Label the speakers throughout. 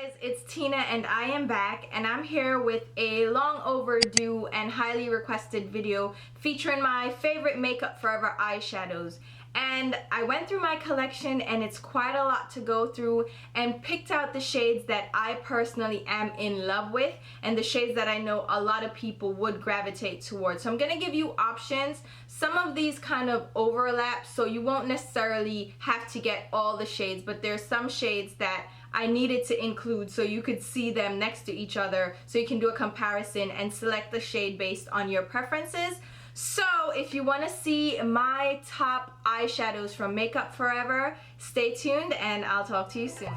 Speaker 1: Guys, it's Tina and I am back, and I'm here with a long overdue and highly requested video featuring my favorite Makeup Forever eyeshadows. And I went through my collection, and it's quite a lot to go through, and picked out the shades that I personally am in love with and the shades that I know a lot of people would gravitate towards. So I'm going to give you options. Some of these kind of overlap, so you won't necessarily have to get all the shades, but there's some shades that I needed to include so you could see them next to each other, so you can do a comparison and select the shade based on your preferences. So if you want to see my top eyeshadows from Makeup Forever, stay tuned and I'll talk to you soon.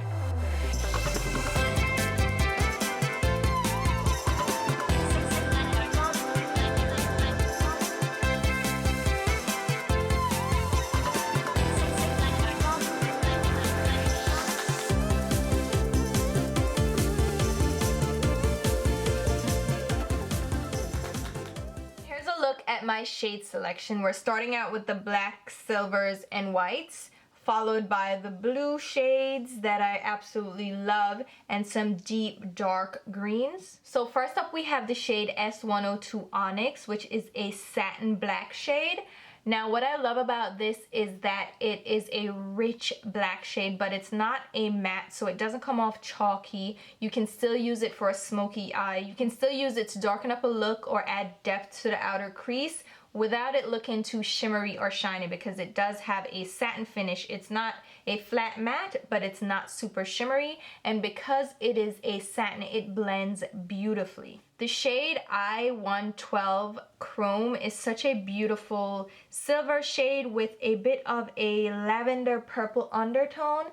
Speaker 1: At my shade selection, we're starting out with the black, silvers, and whites, followed by the blue shades that I absolutely love and some deep dark greens. So first up we have the shade S102 Onyx, which is a satin black shade. Now what I love about this is that it is a rich black shade, but it's not a matte, so it doesn't come off chalky. You can still use it for a smoky eye. You can still use it to darken up a look or add depth to the outer crease without it looking too shimmery or shiny, because it does have a satin finish. It's not a flat matte, but it's not super shimmery, and because it is a satin, it blends beautifully. The shade I112 Chrome is such a beautiful silver shade with a bit of a lavender purple undertone.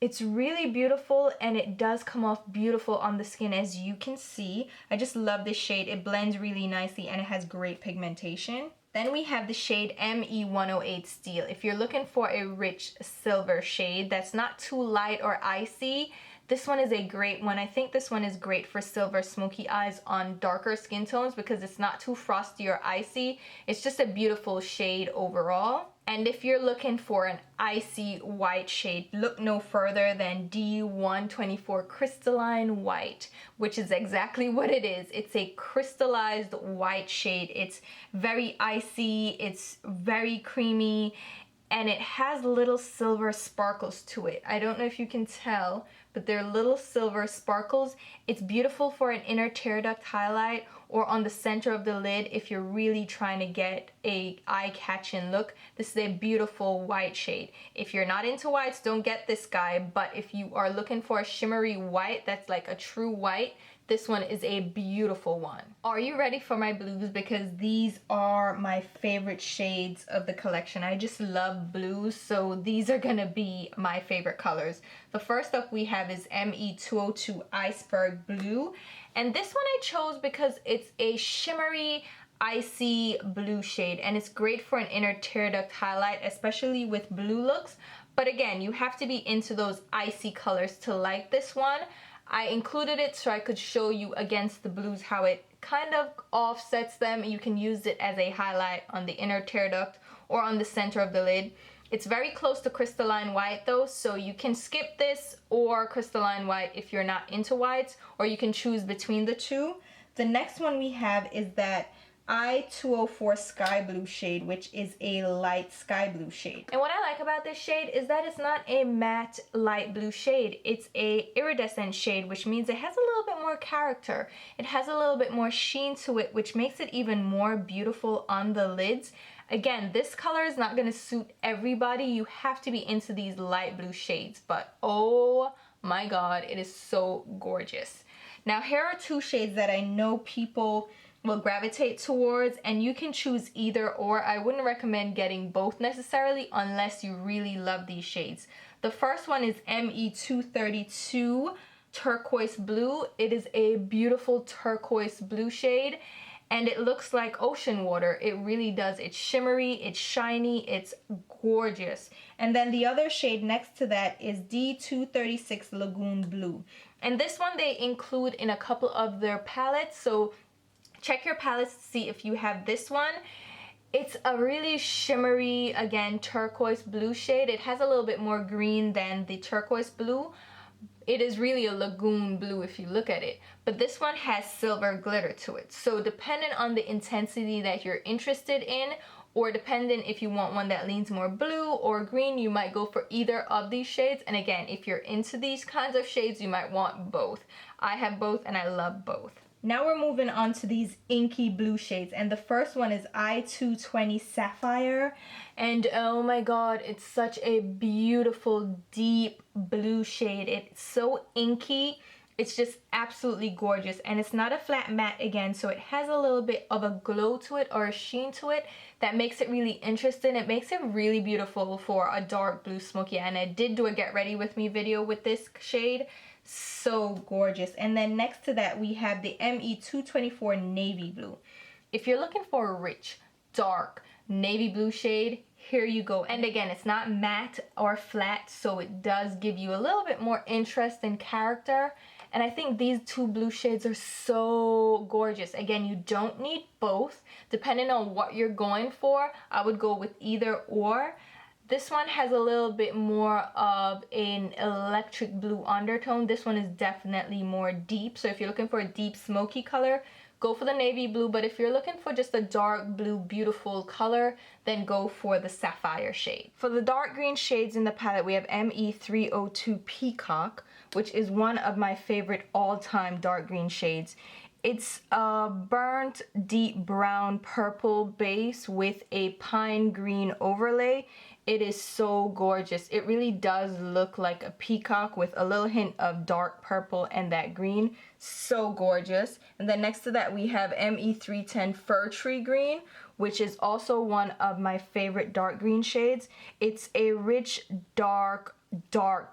Speaker 1: It's really beautiful, and it does come off beautiful on the skin, as you can see. I just love this shade. It blends really nicely and it has great pigmentation. Then we have the shade ME108 Steel. If you're looking for a rich silver shade that's not too light or icy, this one is a great one. I think this one is great for silver smoky eyes on darker skin tones because it's not too frosty or icy. It's just a beautiful shade overall. And if you're looking for an icy white shade, look no further than D124 Crystalline White, which is exactly what it is. It's a crystallized white shade. It's very icy, it's very creamy, and it has little silver sparkles to it. I don't know if you can tell, but they're little silver sparkles. It's beautiful for an inner tear duct highlight or on the center of the lid if you're really trying to get a eye-catching look. This is a beautiful white shade. If you're not into whites, don't get this guy, but if you are looking for a shimmery white that's like a true white, this one is a beautiful one. Are you ready for my blues? Because these are my favorite shades of the collection. I just love blues, so these are gonna be my favorite colors. The first up we have is ME202 Iceberg Blue, and this one I chose because it's a shimmery icy blue shade, and it's great for an inner tear duct highlight, especially with blue looks. But again, you have to be into those icy colors to like this one. I included it so I could show you against the blues how it kind of offsets them. You can use it as a highlight on the inner tear duct or on the center of the lid. It's very close to Crystalline White though, so you can skip this or Crystalline White if you're not into whites, or you can choose between the two. The next one we have is that I204 Sky Blue shade, which is a light sky blue shade. And what I like about this shade is that it's not a matte light blue shade. It's a iridescent shade, which means it has a little bit more character. It has a little bit more sheen to it, which makes it even more beautiful on the lids. Again, this color is not going to suit everybody. You have to be into these light blue shades, but oh my god, it is so gorgeous. Now here are two shades that I know people will gravitate towards, and you can choose either or. I wouldn't recommend getting both necessarily unless you really love these shades. The first one is ME232 Turquoise Blue. It is a beautiful turquoise blue shade, and it looks like ocean water. It really does. It's shimmery, it's shiny, it's gorgeous. And then the other shade next to that is D236 Lagoon Blue. And this one they include in a couple of their palettes, so check your palettes to see if you have this one. It's a really shimmery, again, turquoise blue shade. It has a little bit more green than the turquoise blue. it is really a lagoon blue if you look at it, but this one has silver glitter to it. So depending on the intensity that you're interested in, or depending if you want one that leans more blue or green, you might go for either of these shades. And again, if you're into these kinds of shades, you might want both. I have both and I love both. Now we're moving on to these inky blue shades, and the first one is I220 Sapphire, and oh my god, it's such a beautiful deep blue shade. It's so inky. It's just absolutely gorgeous, and it's not a flat matte again, so it has a little bit of a glow to it or a sheen to it that makes it really interesting. It makes it really beautiful for a dark blue smoky eye, and I did do a get ready with me video with this shade. So gorgeous. And then next to that we have the ME224 Navy Blue. If you're looking for a rich, dark, navy blue shade, here you go. And again, it's not matte or flat, so it does give you a little bit more interest and character. And I think these two blue shades are so gorgeous. Again, you don't need both. Depending on what you're going for, I would go with either or. This one has a little bit more of an electric blue undertone. This one is definitely more deep. So if you're looking for a deep smoky color, go for the navy blue. But if you're looking for just a dark blue beautiful color, then go for the sapphire shade. For the dark green shades in the palette, we have ME302 Peacock, which is one of my favorite all-time dark green shades. It's a burnt deep brown purple base with a pine green overlay. It is so gorgeous. It really does look like a peacock with a little hint of dark purple and that green. So gorgeous. And then next to that we have ME310 Fir Tree Green, which is also one of my favorite dark green shades. It's a rich dark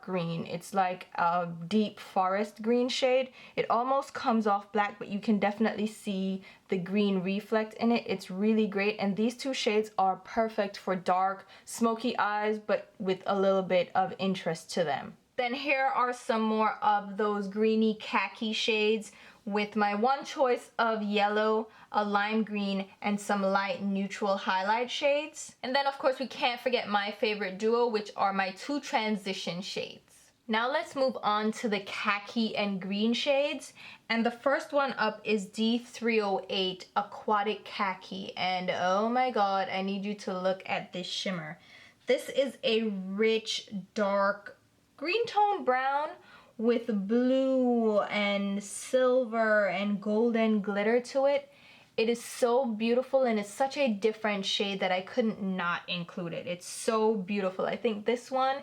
Speaker 1: green. It's like a deep forest green shade. It almost comes off black, but you can definitely see the green reflect in it. It's really great, and these two shades are perfect for dark smoky eyes but with a little bit of interest to them. Then here are some more of those greeny khaki shades with my one choice of yellow, a lime green, and some light neutral highlight shades. And then of course we can't forget my favorite duo, which are my two transition shades. Now let's move on to the khaki and green shades. And the first one up is D308 Aquatic Khaki. And oh my god, I need you to look at this shimmer. This is a rich, dark, green tone brown with blue and silver and golden glitter to it. It is so beautiful, and it's such a different shade that I couldn't not include it. It's so beautiful. I think this one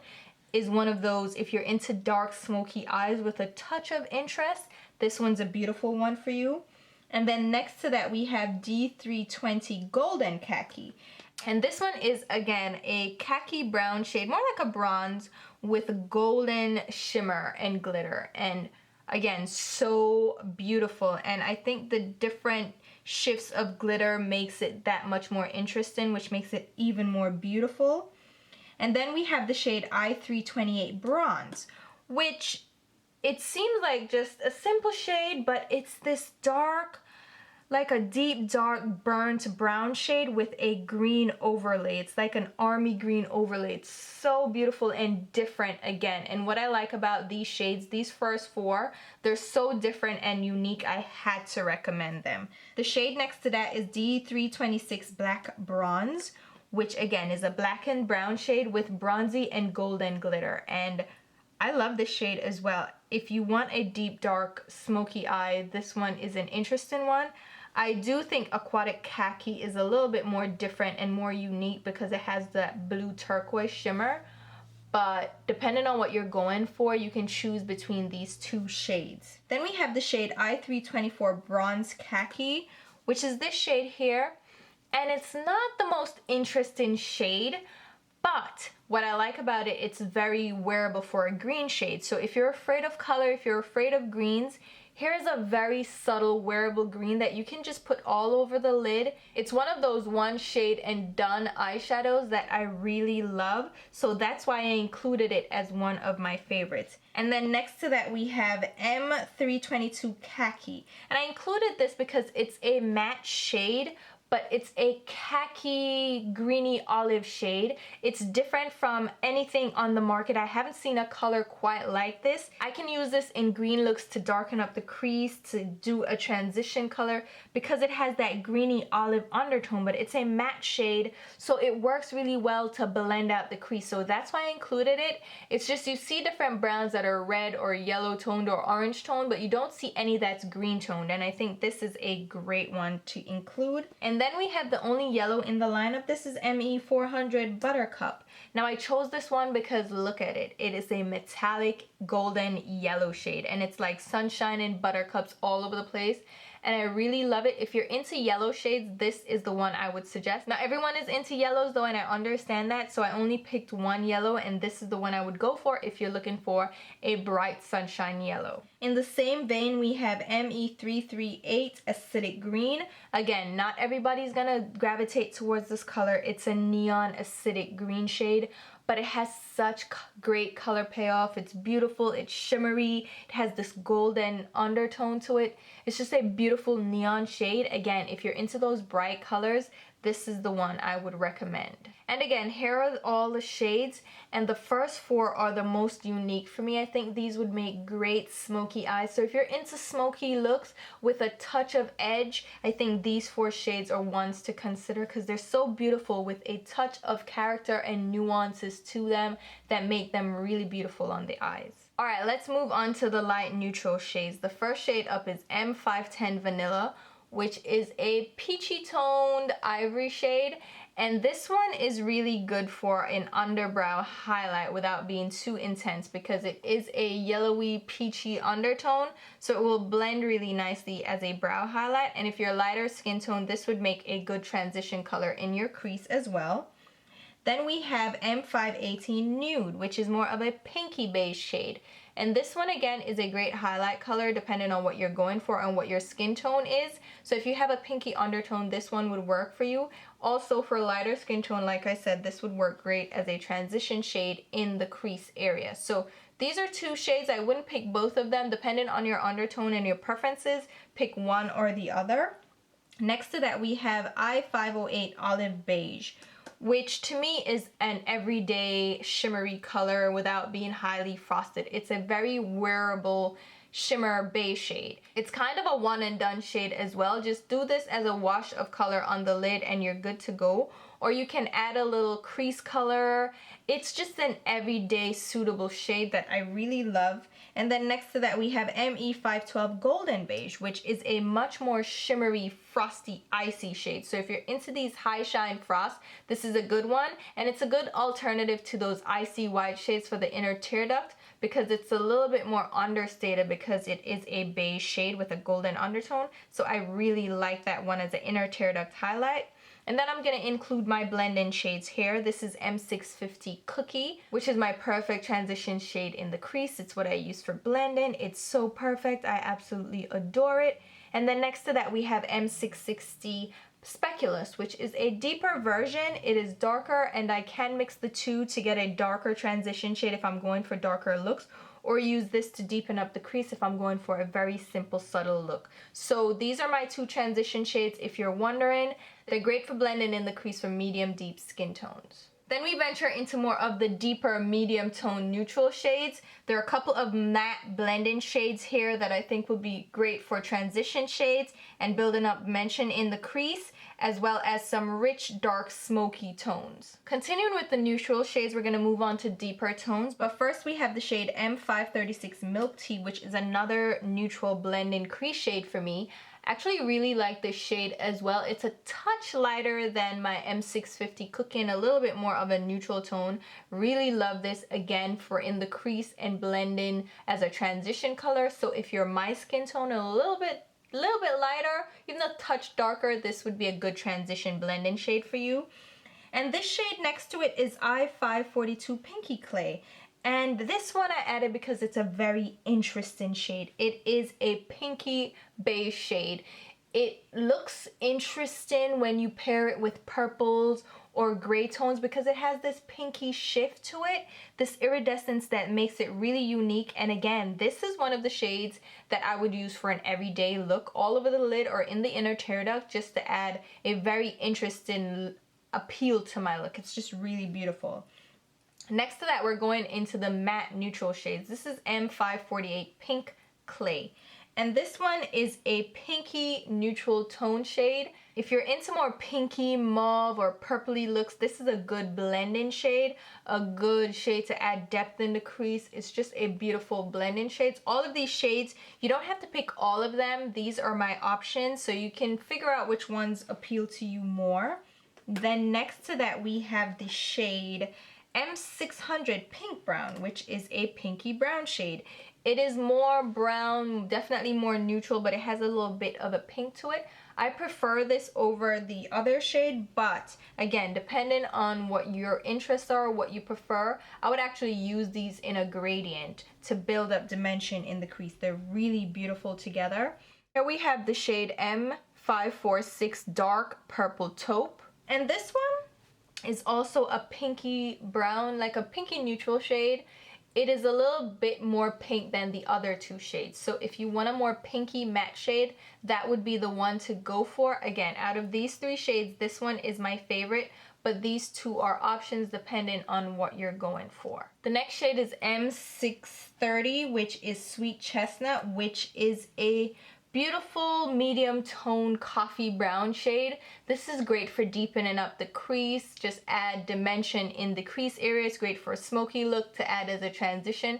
Speaker 1: is one of those, if you're into dark smoky eyes with a touch of interest, this one's a beautiful one for you. And then next to that we have D320 Golden Khaki. And this one is again a khaki brown shade, more like a bronze with golden shimmer and glitter. And again, so beautiful. And I think the different shifts of glitter makes it that much more interesting, which makes it even more beautiful. And then we have the shade I328 Bronze, which it seems like just a simple shade, but it's this dark, like a deep dark burnt brown shade with a green overlay. It's like an army green overlay. It's so beautiful and different again. And what I like about these shades, these first four, they're so different and unique, I had to recommend them. The shade next to that is D326 Black Bronze, which again is a black and brown shade with bronzy and golden glitter. And I love this shade as well. If you want a deep dark smoky eye, this one is an interesting one. I do think Aquatic Khaki is a little bit more different and more unique because it has that blue turquoise shimmer. But depending on what you're going for, you can choose between these two shades. Then we have the shade I324 Bronze Khaki, which is this shade here. And it's not the most interesting shade, but what I like about it, it's very wearable for a green shade. So if you're afraid of color, if you're afraid of greens, here's a very subtle wearable green that you can just put all over the lid. It's one of those one shade and done eyeshadows that I really love. So that's why I included it as one of my favorites. And then next to that we have M322 Khaki. And I included this because it's a matte shade, but it's a khaki greeny olive shade. It's different from anything on the market. I haven't seen a color quite like this. I can use this in green looks to darken up the crease, to do a transition color, because it has that greeny olive undertone, but it's a matte shade, so it works really well to blend out the crease. So that's why I included it. It's just you see different browns that are red or yellow toned or orange toned, but you don't see any that's green toned, and I think this is a great one to include. And then we have the only yellow in the lineup. This is ME400 Buttercup. Now I chose this one because look at it. It is a metallic golden yellow shade, and it's like sunshine and buttercups all over the place. And I really love it. If you're into yellow shades, this is the one I would suggest. Now everyone is into yellows though, and I understand that, so I only picked one yellow, and this is the one I would go for if you're looking for a bright sunshine yellow. In the same vein, we have ME338 Acidic Green. Again, not everybody's gonna gravitate towards this color. It's a neon acidic green shade, but it has such great color payoff. It's beautiful, it's shimmery, it has this golden undertone to it. It's just a beautiful neon shade. Again, if you're into those bright colors, this is the one I would recommend. And again, here are all the shades, and the first four are the most unique for me. I think these would make great smoky eyes. So if you're into smoky looks with a touch of edge, I think these four shades are ones to consider because they're so beautiful with a touch of character and nuances to them that make them really beautiful on the eyes. All right, let's move on to the light neutral shades. The first shade up is M510 Vanilla, which is a peachy toned ivory shade, and this one is really good for an underbrow highlight without being too intense because it is a yellowy peachy undertone, so it will blend really nicely as a brow highlight. And if you're lighter skin tone, this would make a good transition color in your crease as well. Then we have M518 Nude, which is more of a pinky beige shade. And this one again is a great highlight color depending on what you're going for and what your skin tone is. So if you have a pinky undertone, this one would work for you. Also for lighter skin tone, like I said, this would work great as a transition shade in the crease area. So these are two shades. I wouldn't pick both of them. Depending on your undertone and your preferences, pick one or the other. Next to that, we have I508 Olive Beige, which to me is an everyday shimmery color without being highly frosted. It's a very wearable shimmer beige shade. It's kind of a one and done shade as well. Just do this as a wash of color on the lid and you're good to go. Or you can add a little crease color. It's just an everyday suitable shade that I really love. And then next to that we have ME512 Golden Beige, which is a much more shimmery, frosty, icy shade. So if you're into these high shine frosts, this is a good one. And it's a good alternative to those icy white shades for the inner tear duct because it's a little bit more understated because it is a beige shade with a golden undertone. So I really like that one as an inner tear duct highlight. And then I'm going to include my blend-in shades here. This is M650 Cookie, which is my perfect transition shade in the crease. It's what I use for blend-in. It's so perfect. I absolutely adore it. And then next to that, we have M660 Speculous, which is a deeper version. It is darker, and I can mix the two to get a darker transition shade if I'm going for darker looks, or use this to deepen up the crease if I'm going for a very simple, subtle look. So these are my two transition shades if you're wondering. They're great for blending in the crease for medium deep skin tones. Then we venture into more of the deeper medium tone neutral shades. There are a couple of matte blend-in shades here that I think would be great for transition shades and building up mention in the crease, as well as some rich, dark, smoky tones. Continuing with the neutral shades, we're going to move on to deeper tones. But first we have the shade M536 Milk Tea, which is another neutral blend-in crease shade for me. Actually really like this shade as well. It's a touch lighter than my M650 Cookie and a little bit more of a neutral tone. Really love this again for in the crease and blend in as a transition color. So if you're my skin tone and a little bit lighter, even a touch darker, this would be a good transition blend-in shade for you. And this shade next to it is I542 Pinky Clay. And this one I added because it's a very interesting shade. It is a pinky beige shade. It looks interesting when you pair it with purples or gray tones because it has this pinky shift to it, this iridescence that makes it really unique. And again, this is one of the shades that I would use for an everyday look all over the lid or in the inner tear duct, just to add a very interesting appeal to my look. It's just really beautiful. Next to that, we're going into the matte neutral shades. This is M548 Pink Clay. And this one is a pinky neutral tone shade. If you're into more pinky, mauve, or purpley looks, this is a good blend-in shade, a good shade to add depth in the crease. It's just a beautiful blend-in shades. All of these shades, you don't have to pick all of them. These are my options, so you can figure out which ones appeal to you more. Then next to that, we have the shade M600 Pink Brown, which is a pinky brown shade. It is more brown, definitely more neutral, but it has a little bit of a pink to it. I prefer this over the other shade, but again, depending on what your interests are, what you prefer, I would actually use these in a gradient to build up dimension in the crease. They're really beautiful together. Here we have the shade M546 Dark Purple Taupe. And this one is also a pinky brown, like a pinky neutral shade. It is a little bit more pink than the other two shades. So if you want a more pinky matte shade, that would be the one to go for. Again, out of these three shades, this one is my favorite, but these two are options depending on what you're going for. The next shade is M630, which is Sweet Chestnut, which is a beautiful medium tone coffee brown shade. This is great for deepening up the crease, just add dimension in the crease area. It's great for a smoky look to add as a transition.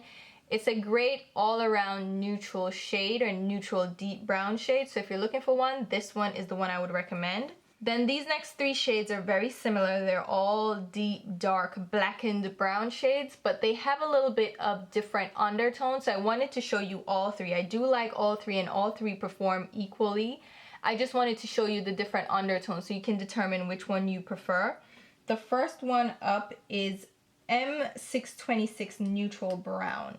Speaker 1: It's a great all-around neutral shade or neutral deep brown shade. So if you're looking for one, this one is the one I would recommend. Then these next three shades are very similar. They're all deep, dark, blackened brown shades, but they have a little bit of different undertones. So I wanted to show you all three. I do like all three, and all three perform equally. I just wanted to show you the different undertones so you can determine which one you prefer. The first one up is M626 Neutral Brown,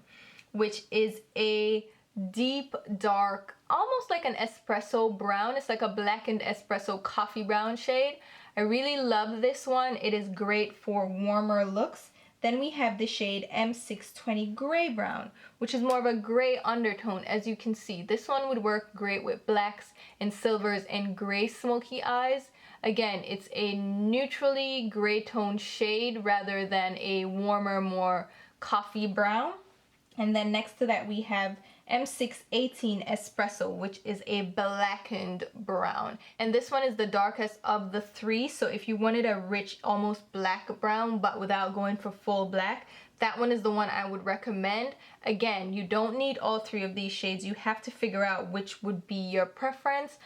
Speaker 1: which is a deep, dark, almost like an espresso brown. It's like a blackened espresso coffee brown shade. I really love this one. It is great for warmer looks. Then we have the shade M620 Gray Brown, which is more of a gray undertone. As you can see, this one would work great with blacks and silvers and gray smoky eyes. Again, it's a neutrally gray tone shade rather than a warmer, more coffee brown. And then next to that we have M618 Espresso, which is a blackened brown. And this one is the darkest of the three. So if you wanted a rich, almost black brown, but without going for full black, that one is the one I would recommend. Again, you don't need all three of these shades. You have to figure out which would be your preference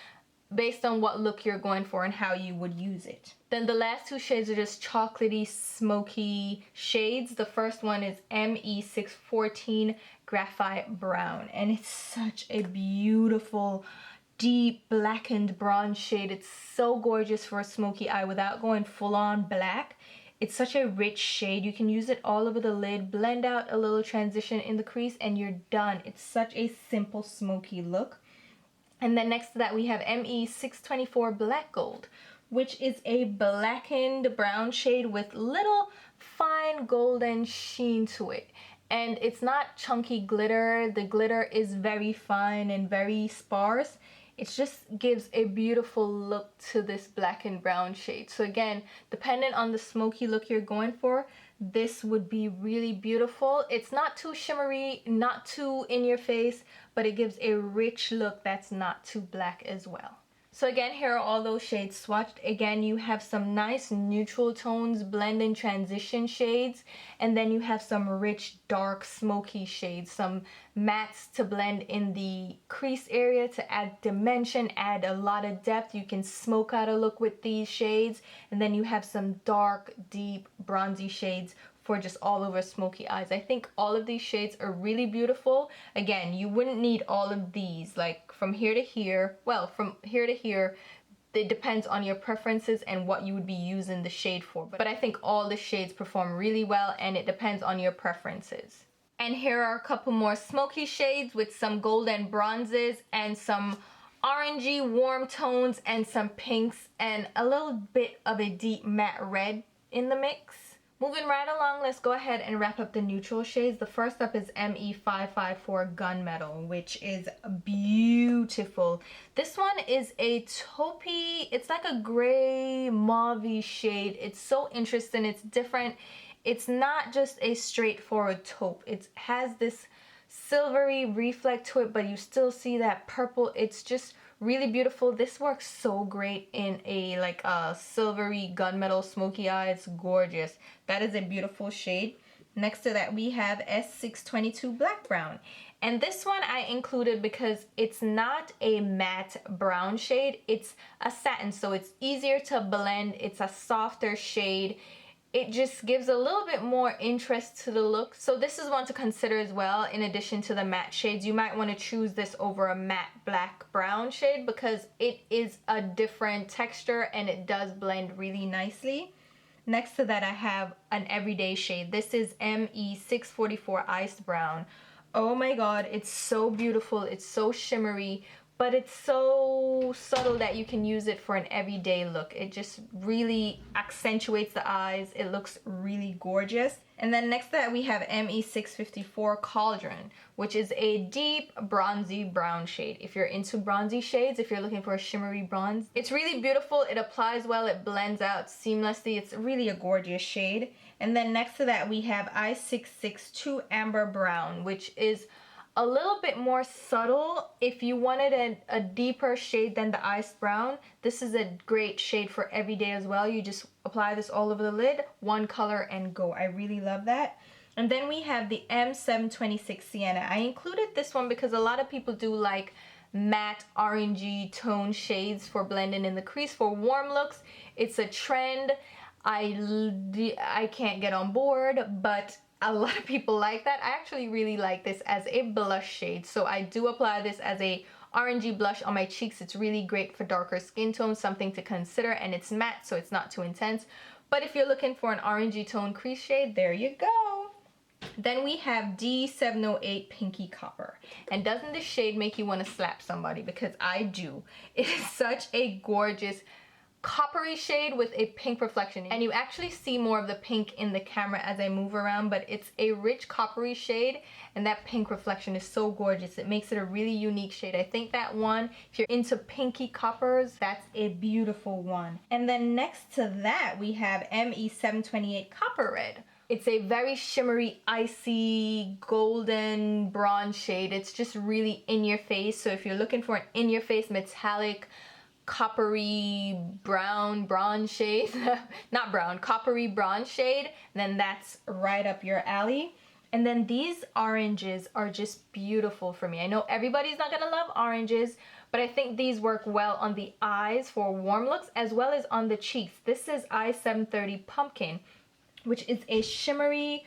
Speaker 1: based on what look you're going for and how you would use it. Then the last two shades are just chocolatey, smoky shades. The first one is ME614 Graphite Brown, and it's such a beautiful, deep, blackened bronze shade. It's so gorgeous for a smoky eye without going full on black. It's such a rich shade. You can use it all over the lid, blend out a little transition in the crease, and you're done. It's such a simple, smoky look. And then next to that we have ME624 Black Gold, which is a blackened brown shade with little fine golden sheen to it. And it's not chunky glitter. The glitter is very fine and very sparse. It just gives a beautiful look to this black and brown shade. So again, depending on the smoky look you're going for, this would be really beautiful. It's not too shimmery, not too in your face, but it gives a rich look that's not too black as well. So again, here are all those shades swatched. Again, you have some nice neutral tones, blend and transition shades, and then you have some rich, dark, smoky shades, some mattes to blend in the crease area to add dimension, add a lot of depth. You can smoke out a look with these shades, and then you have some dark, deep, bronzy shades for just all over smoky eyes. I think all of these shades are really beautiful. Again, you wouldn't need all of these, like from here to here. Well, from here to here, it depends on your preferences and what you would be using the shade for. But I think all the shades perform really well, and it depends on your preferences. And here are a couple more smoky shades with some golden bronzes and some orangey warm tones and some pinks and a little bit of a deep matte red in the mix. Moving right along, let's go ahead and wrap up the neutral shades. The first up is ME554 Gunmetal, which is beautiful. This one is a taupe, it's like a gray mauve shade. It's so interesting, it's different. It's not just a straightforward taupe. It has this silvery reflect to it, but you still see that purple. It's just really beautiful. This works so great in a like a silvery gunmetal smoky eye. It's gorgeous. That is a beautiful shade. Next to that we have S622 Black Brown, and this one I included because it's not a matte brown shade, it's a satin, so it's easier to blend. It's a softer shade. It just gives a little bit more interest to the look. So this is one to consider as well. In addition to the matte shades, you might want to choose this over a matte black brown shade because it is a different texture and it does blend really nicely. Next to that I have an everyday shade. This is ME644 Ice Brown. Oh my god, it's so beautiful. It's so shimmery, but it's so subtle that you can use it for an everyday look. It just really accentuates the eyes. It looks really gorgeous. And then next to that we have ME654 Cauldron, which is a deep bronzy brown shade. If you're into bronzy shades, if you're looking for a shimmery bronze, it's really beautiful. It applies well, it blends out seamlessly. It's really a gorgeous shade. And then next to that we have I662 Amber Brown, which is a little bit more subtle. If you wanted a deeper shade than the ice brown, this is a great shade for everyday as well. You just apply this all over the lid, one color and go. I really love that. And then we have the M726 Sienna. I included this one because a lot of people do like matte orangey tone shades for blending in the crease for warm looks. It's a trend. I can't get on board, but a lot of people like that. I actually really like this as a blush shade, so I do apply this as a orangey blush on my cheeks. It's really great for darker skin tones, something to consider, and it's matte so it's not too intense. But if you're looking for an orangey tone crease shade, there you go. Then we have D708 Pinky Copper, and doesn't this shade make you want to slap somebody? Because I do. It is such a gorgeous coppery shade with a pink reflection, and you actually see more of the pink in the camera as I move around, but it's a rich coppery shade and that pink reflection is so gorgeous. It makes it a really unique shade. I think that one, if you're into pinky coppers, that's a beautiful one. And then next to that we have ME728 Copper Red. It's a very shimmery, icy, golden bronze shade. It's just really in your face, so if you're looking for an in your face metallic coppery brown bronze shade, not brown, coppery bronze shade, then that's right up your alley. And then these oranges are just beautiful for me. I know everybody's not gonna love oranges, but I think these work well on the eyes for warm looks as well as on the cheeks. This is I730 Pumpkin, which is a shimmery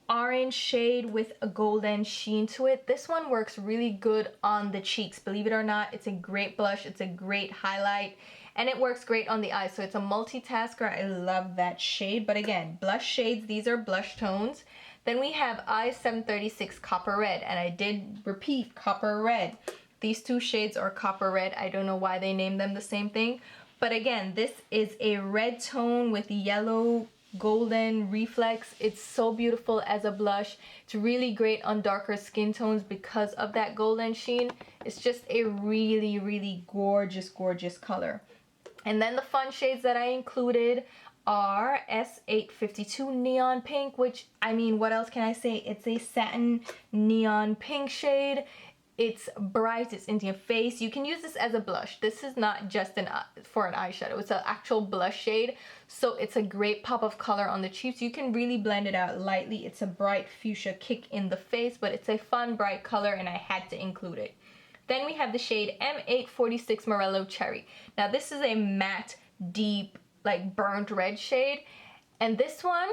Speaker 1: orange shade with a golden sheen to it. This one works really good on the cheeks. Believe it or not, it's a great blush, it's a great highlight, and it works great on the eyes. So it's a multitasker. I love that shade. But again, blush shades, these are blush tones. Then we have I736 Copper Red, and I did repeat Copper Red. These two shades are Copper Red. I don't know why they named them the same thing. But again, this is a red tone with yellow golden reflex. It's so beautiful as a blush. It's really great on darker skin tones because of that golden sheen. It's just a really, really gorgeous, gorgeous color. And then the fun shades that I included are S852 Neon Pink, which, I mean, what else can I say? It's a satin neon pink shade. It's bright, it's in your face. You can use this as a blush. This is not just for an eyeshadow. It's an actual blush shade. So it's a great pop of color on the cheeks. You can really blend it out lightly. It's a bright fuchsia kick in the face, but it's a fun, bright color and I had to include it. Then we have the shade M846 Morello Cherry. Now this is a matte, deep, like burnt red shade. And this one,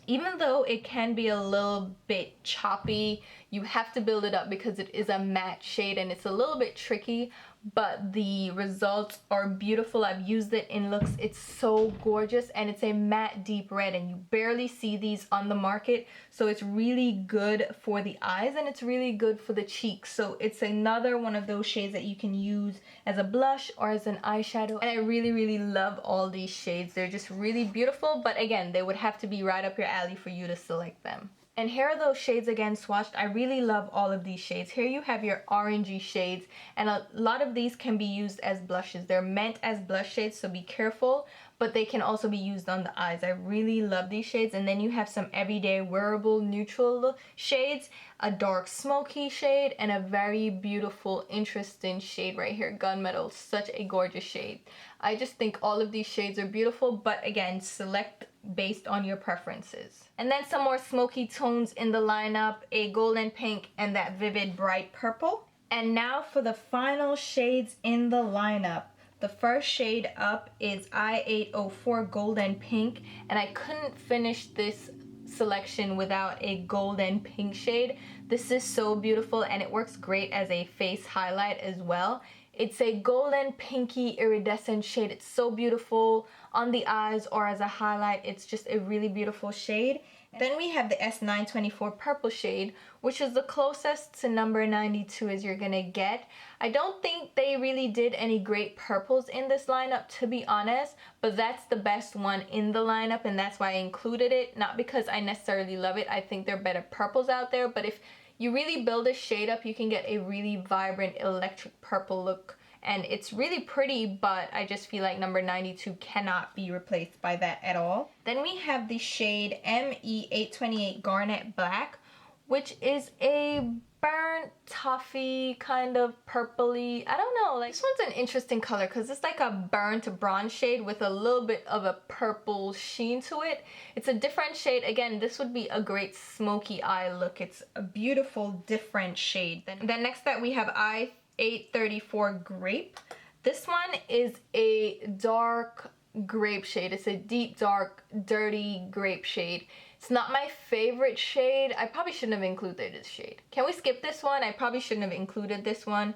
Speaker 1: even though it can be a little bit choppy, You have to build it up because it is a matte shade and it's a little bit tricky, but the results are beautiful. I've used it in looks. It's so gorgeous, and it's a matte deep red, and you barely see these on the market, so it's really good for the eyes and it's really good for the cheeks. So it's another one of those shades that you can use as a blush or as an eyeshadow, and I really love all these shades. They're just really beautiful, but again, they would have to be right up your alley for you to select them. And here are those shades again swatched. I really love all of these shades. Here you have your orangey shades, and a lot of these can be used as blushes. They're meant as blush shades, so be careful, but they can also be used on the eyes. I really love these shades. And then you have some everyday wearable neutral shades, a dark smoky shade, and a very beautiful interesting shade right here, gunmetal. Such a gorgeous shade. I just think all of these shades are beautiful, but again, select based on your preferences. And then some more smoky tones in the lineup, a golden pink and that vivid bright purple. And now for the final shades in the lineup. The first shade up is I804 Golden Pink, and I couldn't finish this selection without a golden pink shade. This is so beautiful, and it works great as a face highlight as well. It's a golden pinky iridescent shade. It's so beautiful on the eyes or as a highlight. It's just a really beautiful shade. Then we have the S924 purple shade, which is the closest to number 92 as you're gonna get. I don't think they really did any great purples in this lineup, to be honest, but that's the best one in the lineup, and that's why I included it. Not because I necessarily love it. I think there are better purples out there, but if you really build a shade up, you can get a really vibrant electric purple look, and it's really pretty, but I just feel like number 92 cannot be replaced by that at all. Then we have the shade ME828 Garnet Black, which is a burnt toffee kind of purpley, I don't know, like this one's an interesting color because it's like a burnt bronze shade with a little bit of a purple sheen to it. It's a different shade. Again, this would be a great smoky eye look. It's a beautiful different shade. Then next up we have I834 Grape. This one is a dark grape shade. It's a deep dark dirty grape shade. It's not my favorite shade. I probably shouldn't have included this shade. Can we skip this one? I probably shouldn't have included this one.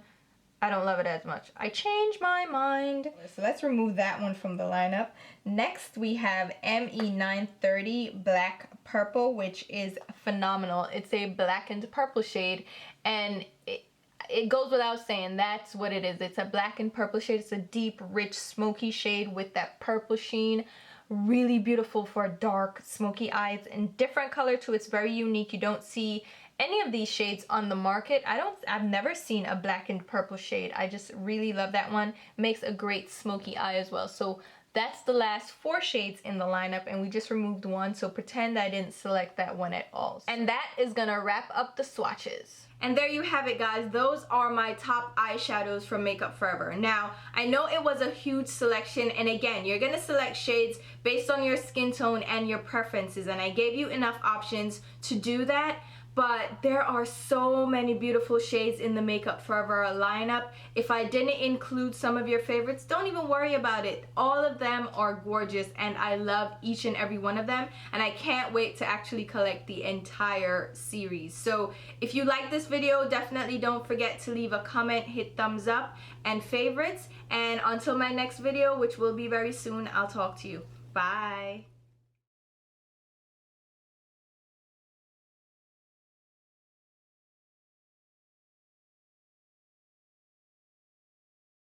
Speaker 1: I don't love it as much. I changed my mind. So let's remove that one from the lineup. Next we have ME930 Black Purple, which is phenomenal. It's a blackened purple shade, and it goes without saying, that's what it is. It's a black and purple shade. It's a deep, rich, smoky shade with that purple sheen. Really beautiful for dark, smoky eyes, and different color too. It's very unique. You don't see any of these shades on the market. I've never seen a black and purple shade. I just really love that one. Makes a great smoky eye as well. So that's the last 4 shades in the lineup, and we just removed one, so pretend I didn't select that one at all. And that is gonna wrap up the swatches. And there you have it, guys. Those are my top eyeshadows from Makeup Forever. Now, I know it was a huge selection, and again, you're gonna select shades based on your skin tone and your preferences, and I gave you enough options to do that. But there are so many beautiful shades in the Makeup Forever lineup. If I didn't include some of your favorites, don't even worry about it. All of them are gorgeous, and I love each and every one of them, and I can't wait to actually collect the entire series. So if you like this video, definitely don't forget to leave a comment, hit thumbs up, and favorites. And until my next video, which will be very soon, I'll talk to you. Bye.